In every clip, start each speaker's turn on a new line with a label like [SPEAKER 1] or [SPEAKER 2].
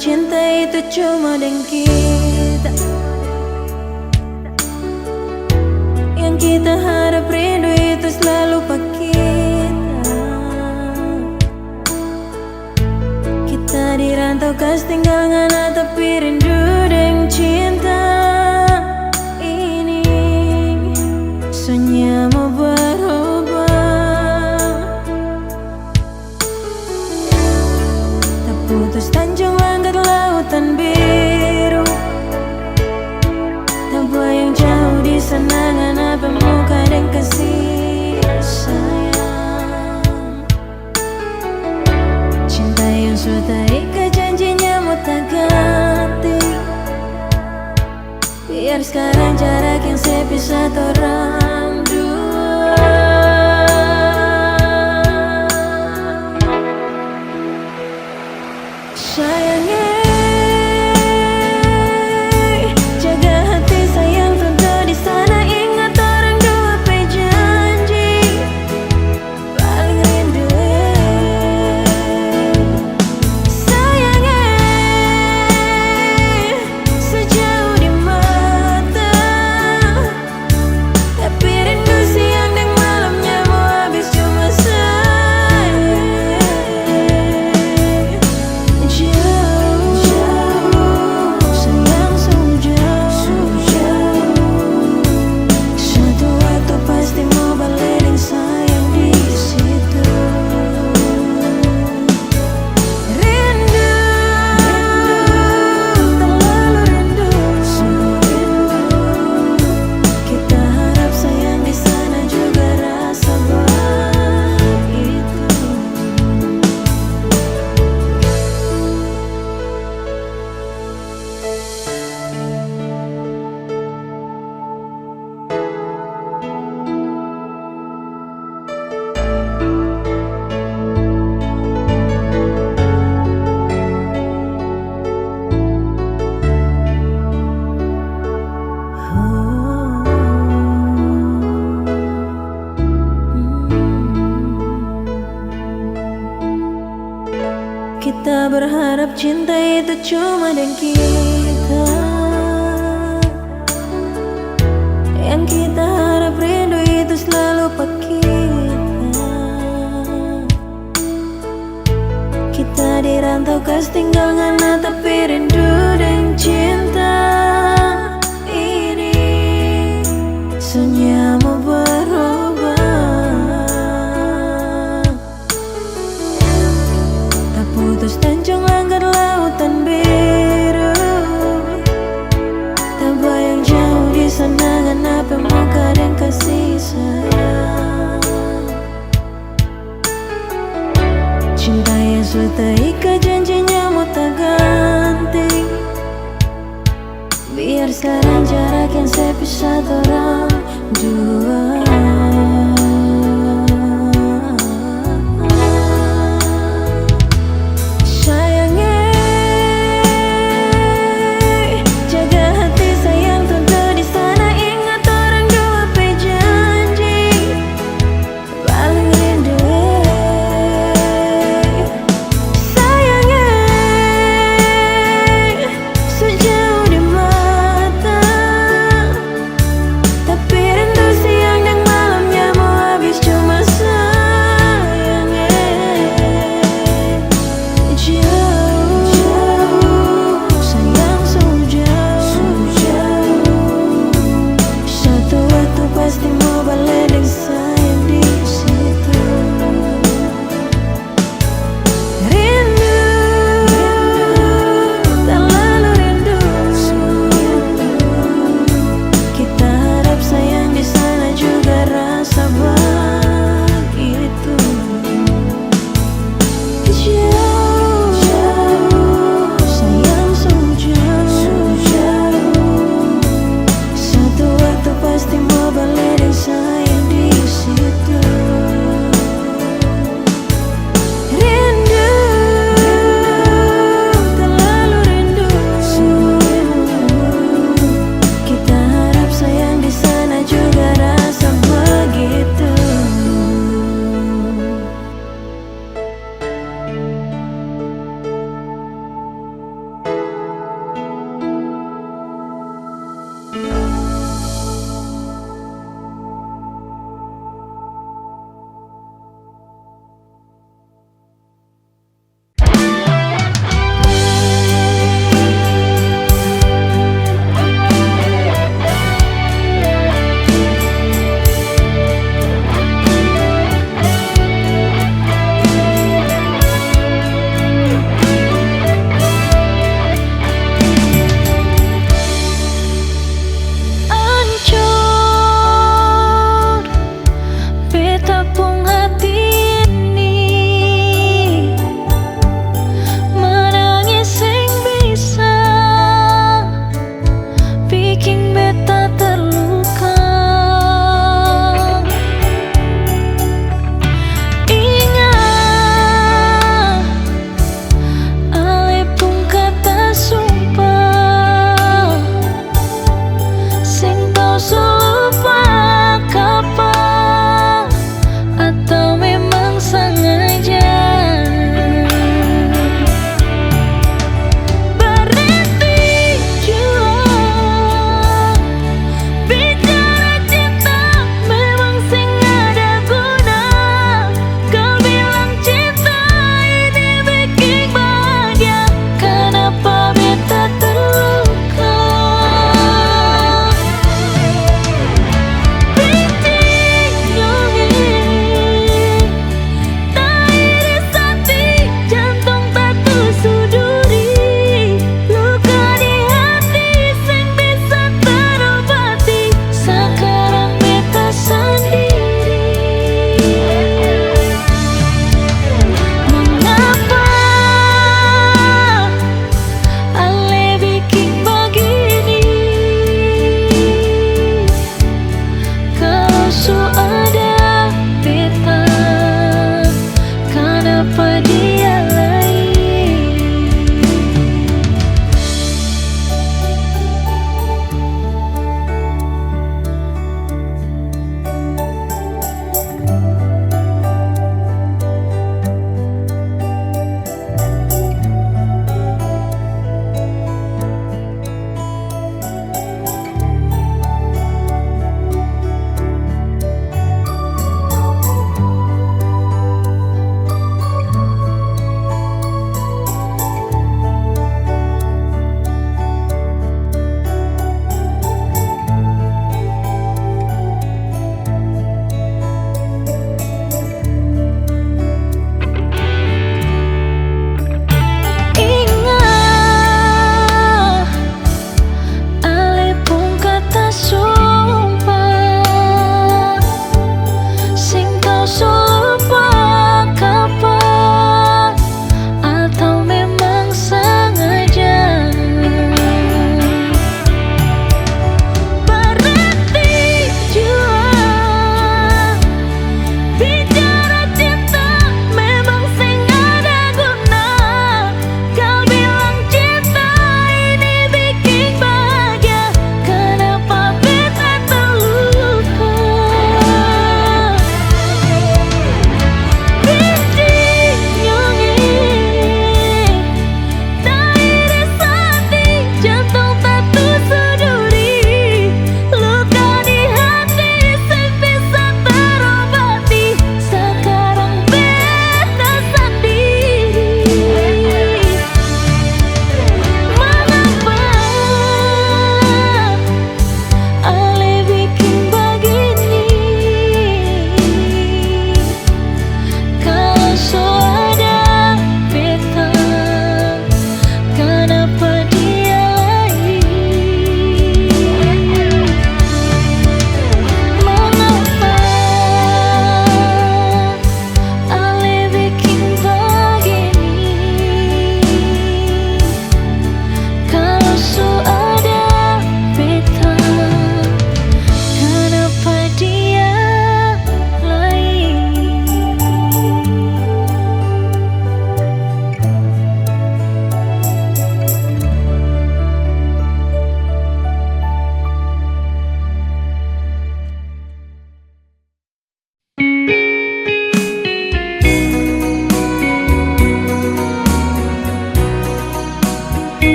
[SPEAKER 1] cinta itu cuma dengan kita. Yang kita harap rindu itu selalu pak kita. Kita dirantau kas tinggal ngana tapi rindu dengan cinta ini. Soalnya mau berubah, tak putus tanjung langgar lautan biru. Tak bayang jauh di sana ngana pemuka dan kasih sayang. Cinta yang sudah ikat janjinya mau tak ganti. Biar sekarang jarak yang sepisah orang dua. Sayangnya jaga hati sayang tentu di sana. Ingat orang dua pe janji paling rindu. Sayangnya sejauh di mata, tapi rindu siang dan malamnya mau habis cuma sayang. Jauh, sayang sungguh jauh. Suatu waktu pasti mau balik dan sayang di situ. Rindu, terlalu rindu, sungguh rindu. Kita harap sayang di sana juga rasa begitu. Kita berharap cinta itu cuma dengan kita. Yang kita harap rindu itu selalu pak kita. Kita dirantau kas tinggal ngana tapi rindu dengan cinta ini. Soalnya mau berubah, tak putus tanjung langgar lautan biru. Tak bayang jauh di sana ngana pemuka dan kasih sayang. Cinta yang sudah ikat janjinya mau tak ganti. Biar sekarang jarak yang sepisah orang dua. Sayangnya jaga hati sayang tentu di sana. Ingat orang dua pe janji paling rindu. Sayangnya sejauh di mata, tapi rindu siang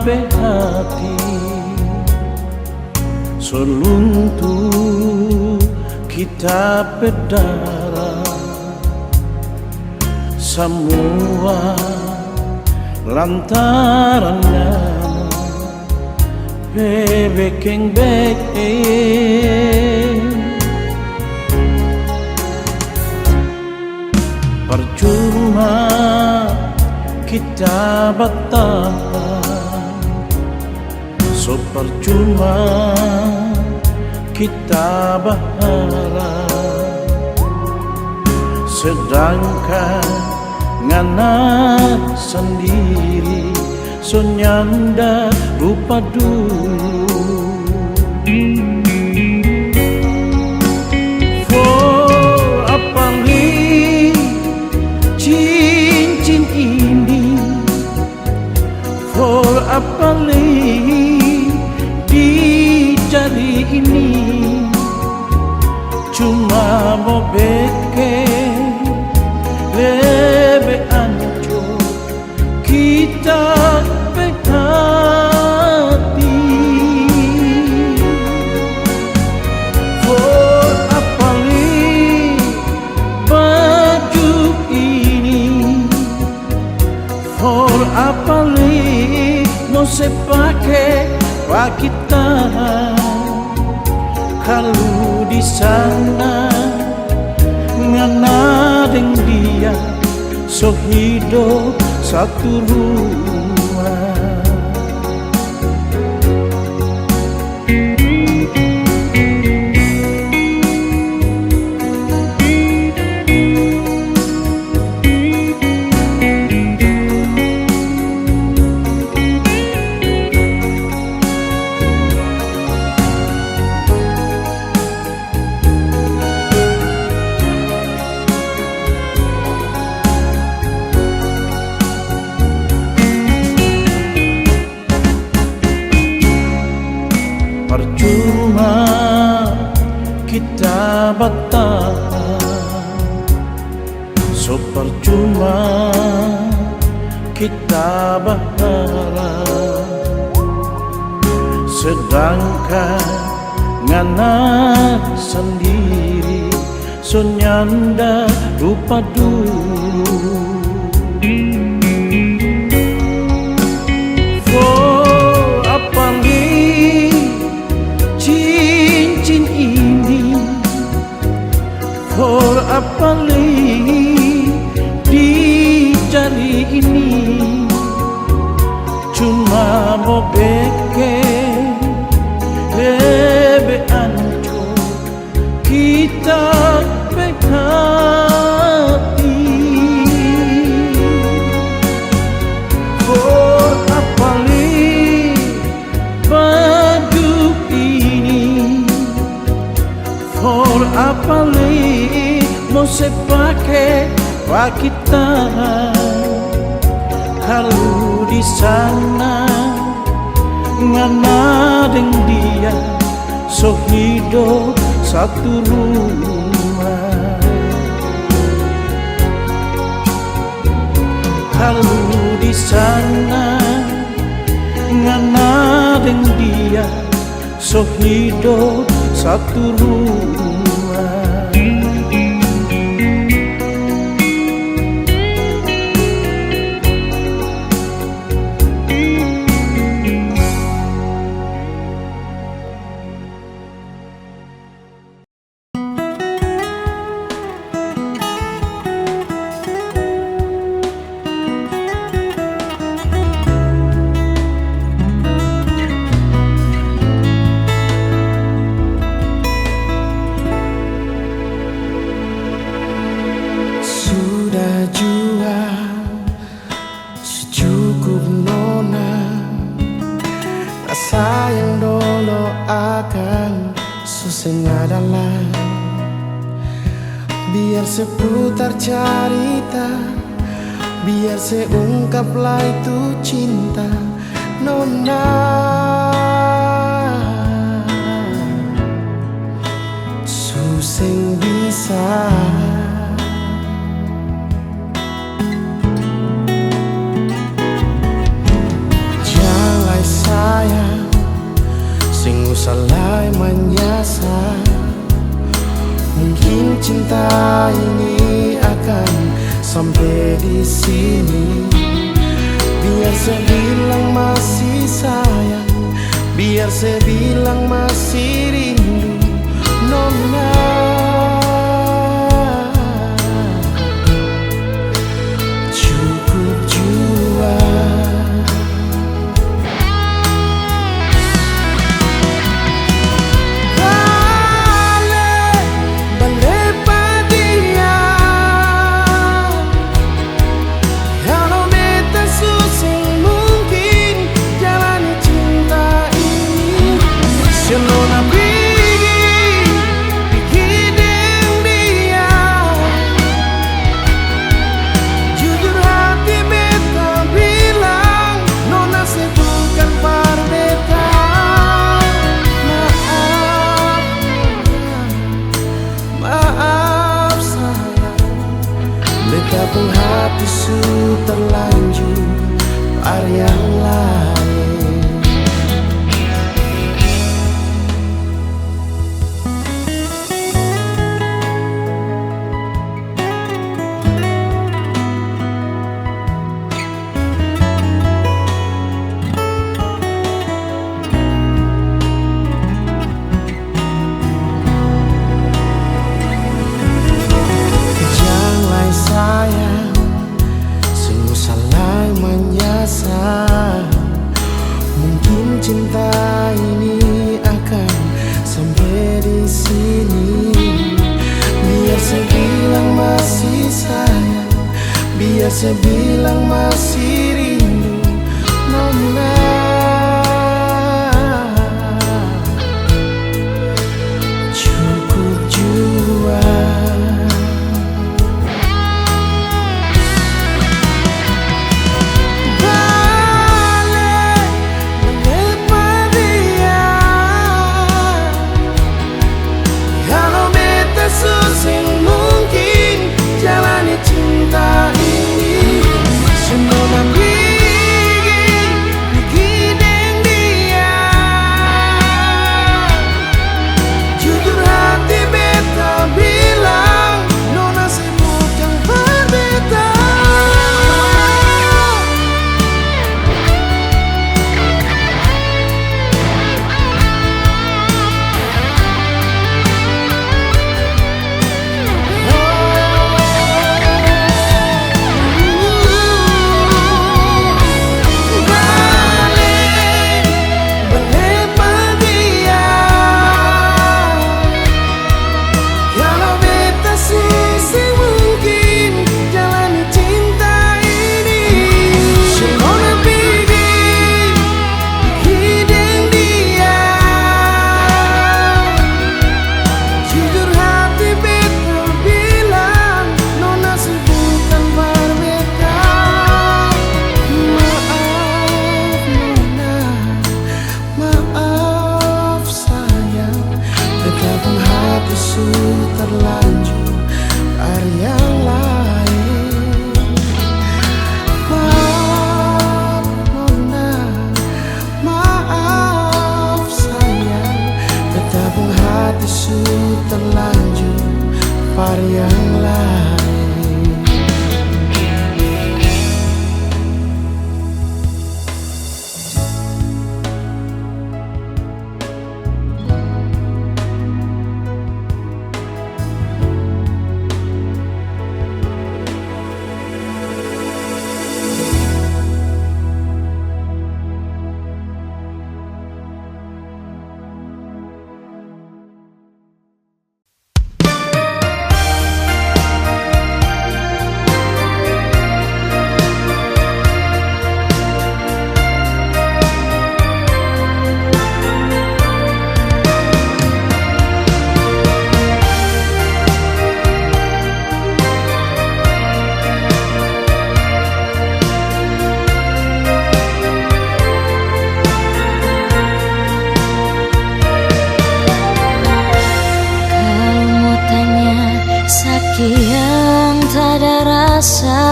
[SPEAKER 2] pe hati seluntuh kita berdarah, semua lantaran nama bebek yang baik. Percuma kita bertahan, so percuma kita berharap, sedangkan ngana sendiri so nyanda lupa dulu. For apa li cincin ini, for apa li di jari ini, cuma mau bikin lebih hancur kita berhati. For apa li baju ini, for apa li mau sepakai pak kita. Kalau di sana ngana deng dia so hidup satu rumah. Percuma kita bertahan, so percuma kita berharap, sedangkan ngana sendiri so nyanda lupa dulu. For apa li cincin ini, for apa li di jari ini, cuma mau bikin lebih hancur kita berhati. For apa li baju ini, for apa li mau sepakai pak kita. Kalau di sana ngana deng dia so hidup satu rumah. Kalau di sana ngana deng dia so hidup satu rumah.
[SPEAKER 3] Sayang dulu akan susah adalah biar seputar cerita, biar seungkaplah itu cinta nona. Suseng bisa jangan cinta ini akan sampai di sini. Biar saya bilang masih sayang, biar saya bilang masih rindu, Nona. Cukup jua. Betapun hati su terlanjur par yang lain. Sayang, sungguh salah menyasar. Mungkin cinta ini akan sampai di sini. Biar saya bilang masih sayang, biar saya bilang masih rindu, Nona. Cukup jua. Terlanjur par yang lain. Maaf Nona, maaf sayang, betapun hati su terlanjur par yang lain.
[SPEAKER 1] Yang tak ada rasa,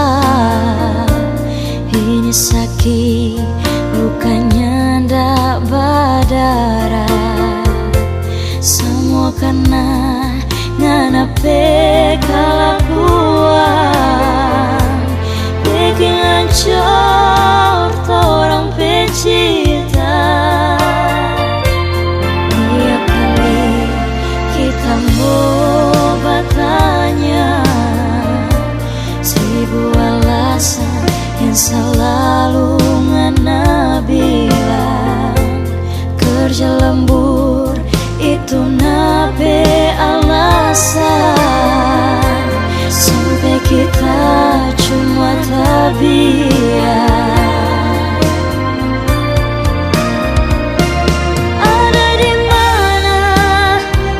[SPEAKER 1] ini sakit, lukanya ndak berdarah. Semua karena ngana kelakuan bikin hancur orang pecinta. Tiap kali kita mau bertanya, seribu alasan yang selalu ngana bilang. Kerja lembur itu nape alasan, sampai kita cuma tabiat. Ada di mana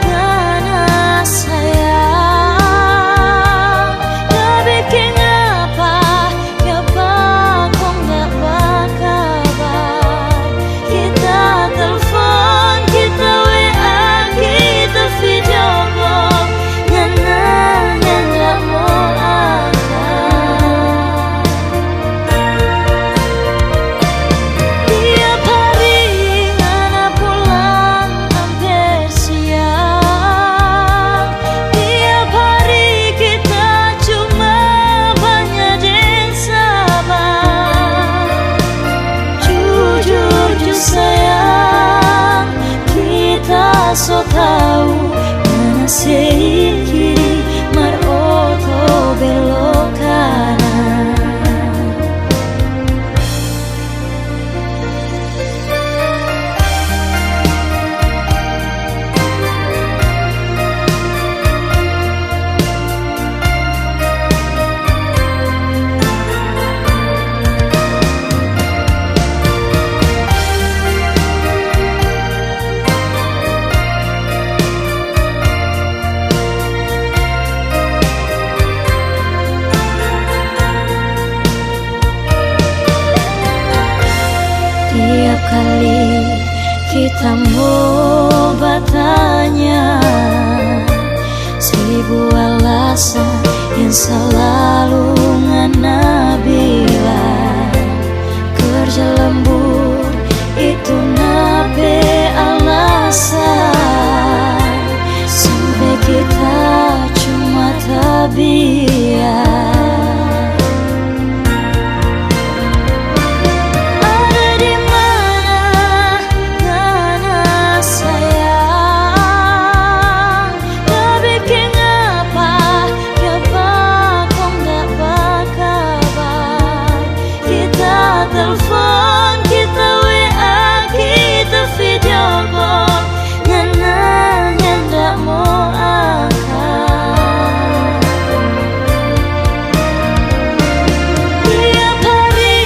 [SPEAKER 1] ngana sayang, gak bikin apa, kenapa kok gak berkabar. Kita telepon, kita WA, kita video call, ngana gak mau angkat. Tiap hari ngana pulang hampir siang. Tiap hari kita cuma banyak yang sabar. Jujur sayang, kita so tahu mana sih kiri mar oto belok kanan. Tiap kali kita mau bertanya, seribu alasan yang selalu ngana bilang. Kerja lembur itu nape alasan, sampai kita cuma tabiat. Ada di mana ngana sayang, gak bikin apa, kenapa kok gak berkabar. Kita telepon, kita WA, kita video call, ngana gak mau angkat. Tiap hari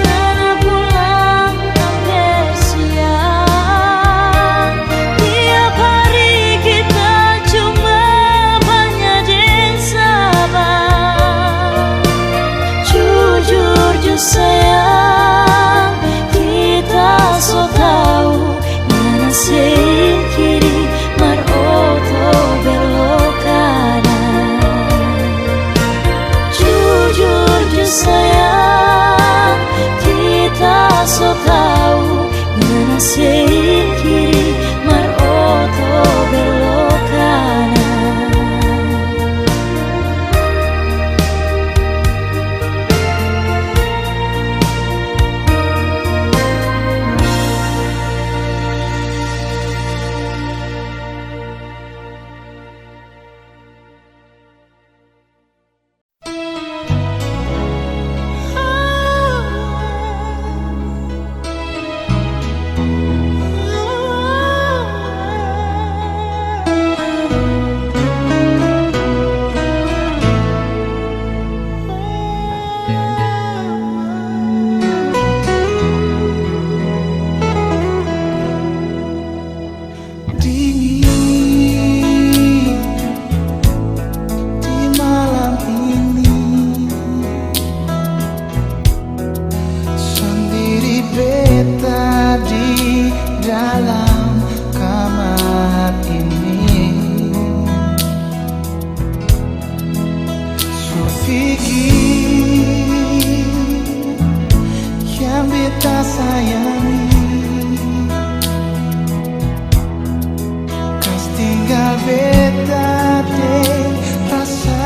[SPEAKER 1] ngana pulang hampir siang. Tiap hari kita cuma banyak yang sabar. Jujur sayang, kita so tahu mana sih kiri mar oto belok kanan. Jujur sayang, kita so tahu mana sih kiri mar oto belok kanan.
[SPEAKER 3] Tinggal beta deh rasa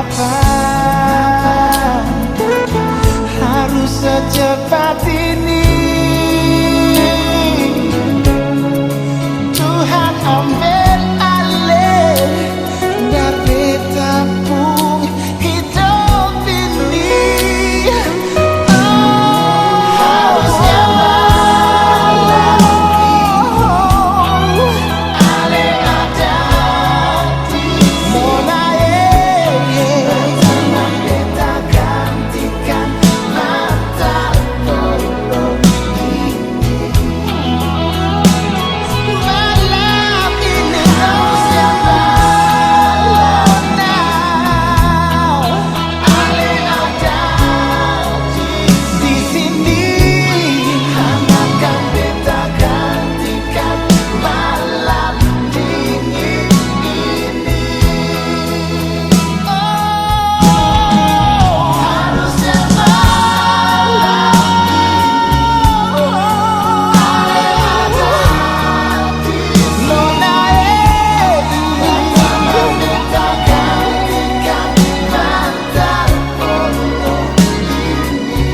[SPEAKER 3] Kenapa harus secepat ini? Tuhan ambil alih dari tabung hidup ini. Harusnya malam ini alih ada di mulai. Tangan kita gantikan mata tolong ini. Malam ini harusnya malam now alih ada di sini. Hangatkan kita gantikan malam dingin ini. Harusnya malam ini alih ada di mulai. Tangan kita gantikan mata tolong ini.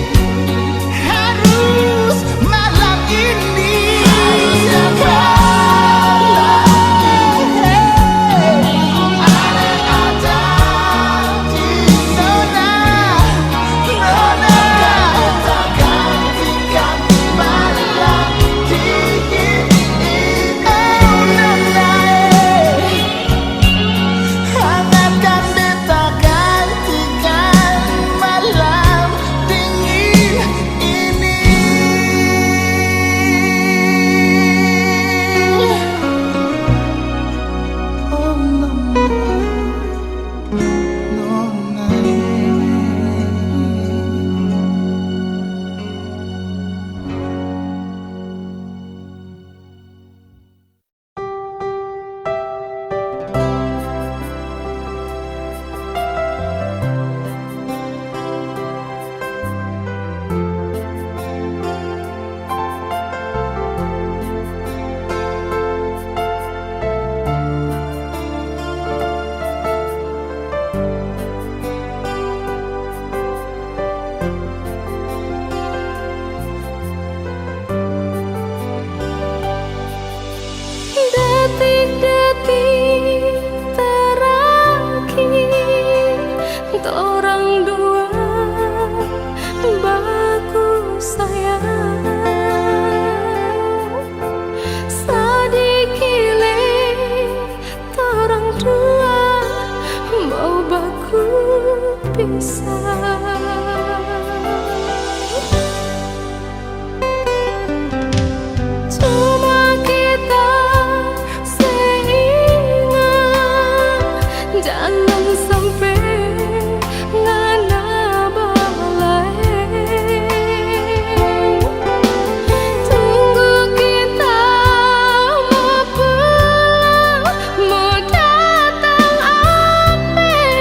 [SPEAKER 3] Harus malam ini. Harusnya malam ini alih ada di nona. Kita gantikan malam dingin ini. Nona, hangatkan beta gantikan malam dingin ini. Oh nona, nona.
[SPEAKER 1] Detik-detik terakhir torang dua baku sayang. Sadikile torang dua mau baku pisah. Cuma kita seingat, jangan sampai ngana balai. Tunggu kita mau pulang, mau datang ambil.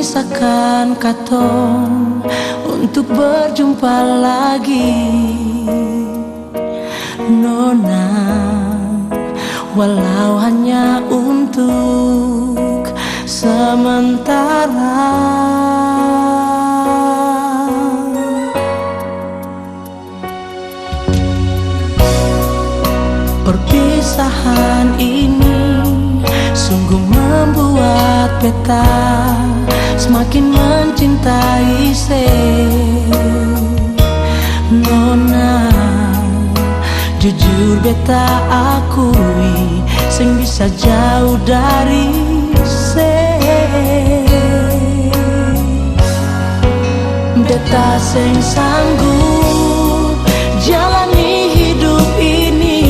[SPEAKER 1] memisahkan katong untuk berjumpa lagi, Nona, walau hanya untuk sementara. Perpisahan ini sungguh membuat beta semakin mencintai Nona. Jujur beta akui sing bisa jauh dari beta sing sanggup jalani hidup ini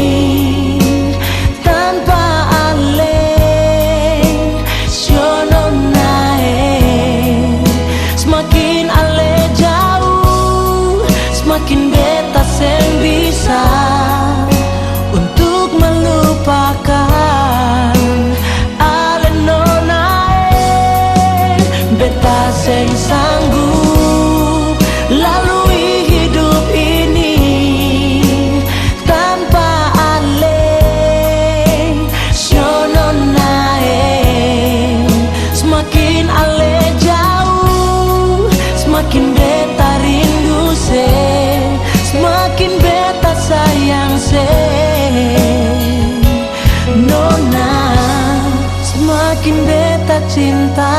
[SPEAKER 1] tanpa ale Nona. Semakin ale jauh, semakin beta sing bisa untuk melupakan ale Nona. Beta sing sanggup lalui hidup ini tanpa ale Nona. Semakin ale jauh, semakin beta rindu semakin beta sayang Nona. Semakin beta cinta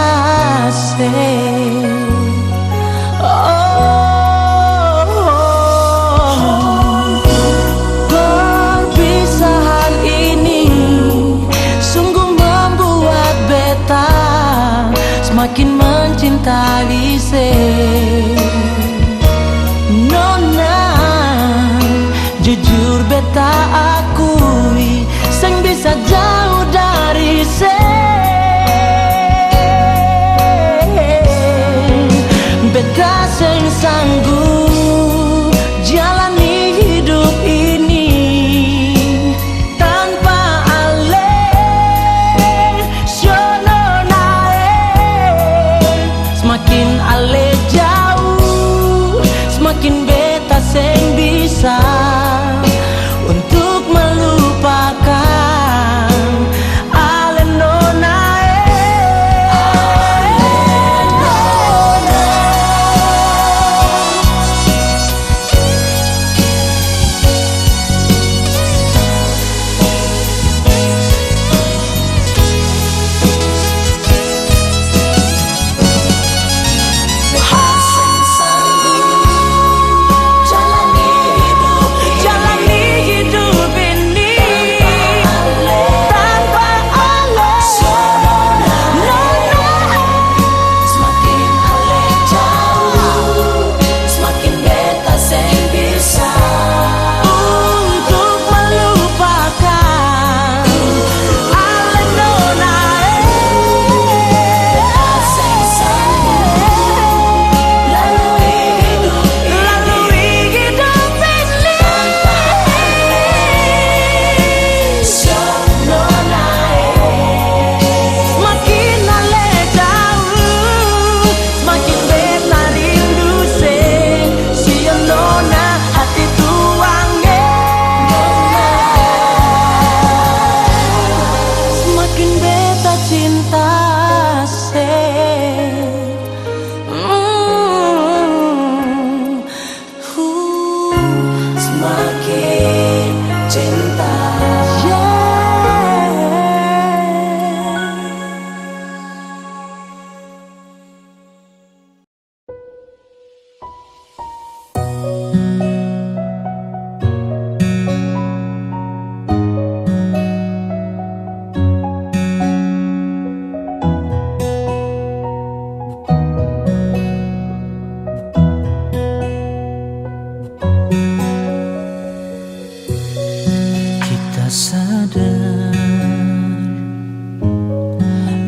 [SPEAKER 1] perpisahan ini sungguh membuat beta semakin mencintai Nona. Jujur beta akui sing bisa jauh dari beta sing sanggup jalani hidup ini tanpa ale Nona. Semakin ale jauh, semakin beta sing bisa untuk melupakan ale Nona.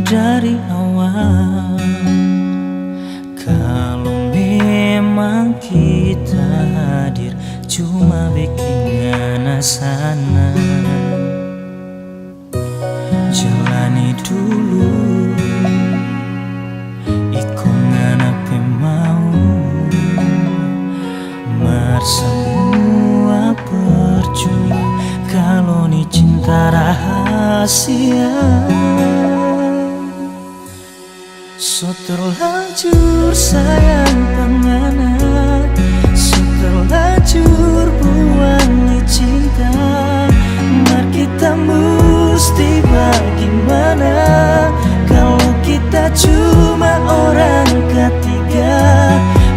[SPEAKER 1] dari awal kalau memang kita hadir cuma bikin sana jalani dulu ikut
[SPEAKER 2] semua percuma kalau ni cinta rahasia. So terlanjur sayang pengana, so terlanjur buang ni cinta. Mar kita mesti bagaimana kalau kita cuma orang ketiga.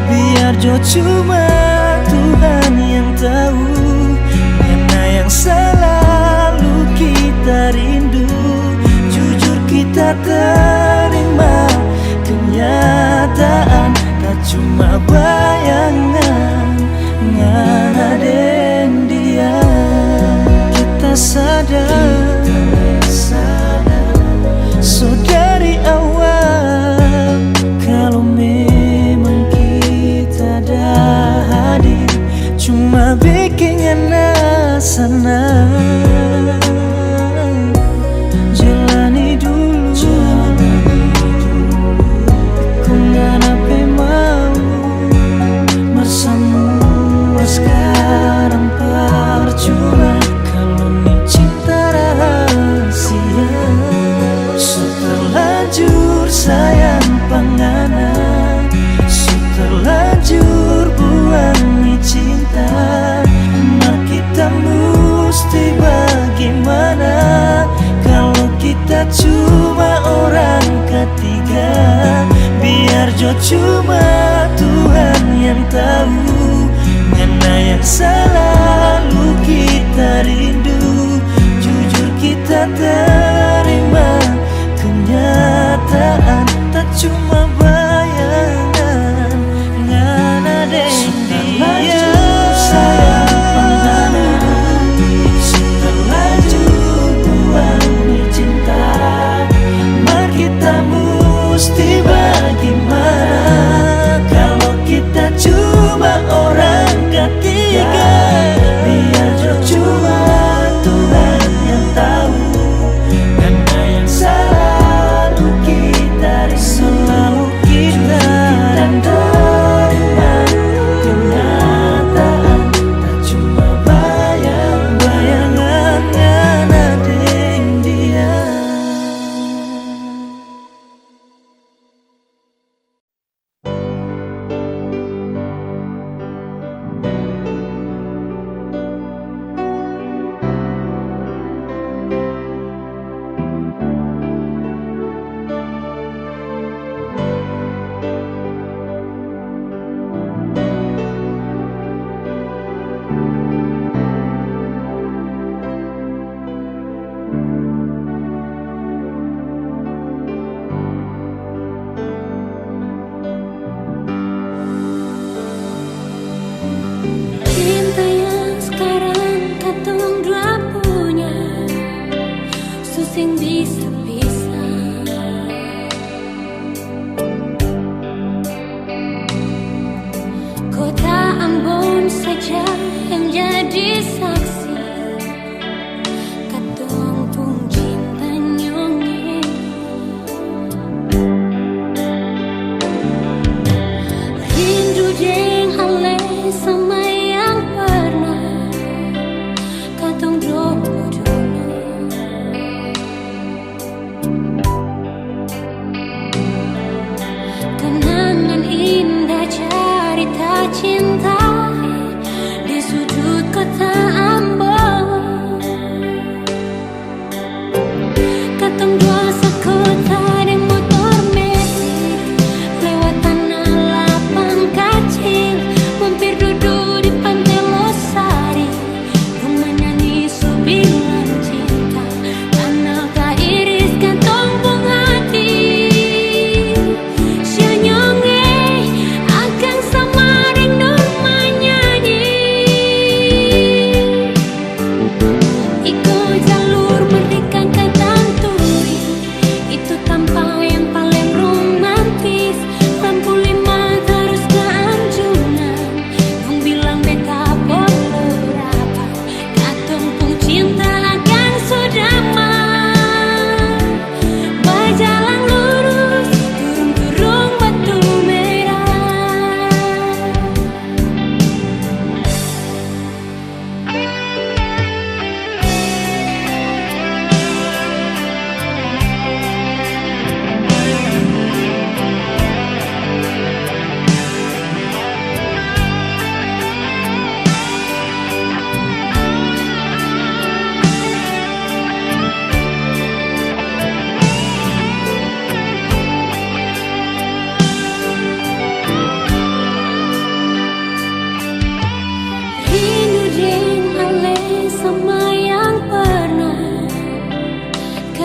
[SPEAKER 2] Biar jo cuma Tuhan yang tahu mana yang selalu kita rindu. Jujur kita terima kenyataan, tak cuma bayangan ngana den dia. Kita sadar so dari awal kalau memang kita dah hadir cuma bikin ngana senang. Jalani dulu ku ngana pe mau bersama sekarang percuma kalau ni cinta rahasia. So terlanjur sayang pengana, so terlanjur buang ni cinta. Mar kita mesti bagaimana kalau kita cuma orang ketiga. Biar jo cuma Tuhan yang tahu mana yang selalu kita rindu. Jujur kita terima kenyataan, tak cuma bayangan ngana den dia. Sayang pengana, terlanjur buang ni cinta. Mar kita mesti bagaimana kalau kita cuma orang ketiga. Biar jo cuma Tuhan yang tahu mana yang selalu kita rindu. Selalu kita terima kenyataan, tak cuma bayangan ngana den dia.
[SPEAKER 1] Cinta yang sekarang katong dua punya susing bisa pisah. Kota Ambon saja yang jadi saksi katong pun cinta nyonge. Rindu jeng hale sama yang pernah katong dulu.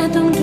[SPEAKER 1] tergantung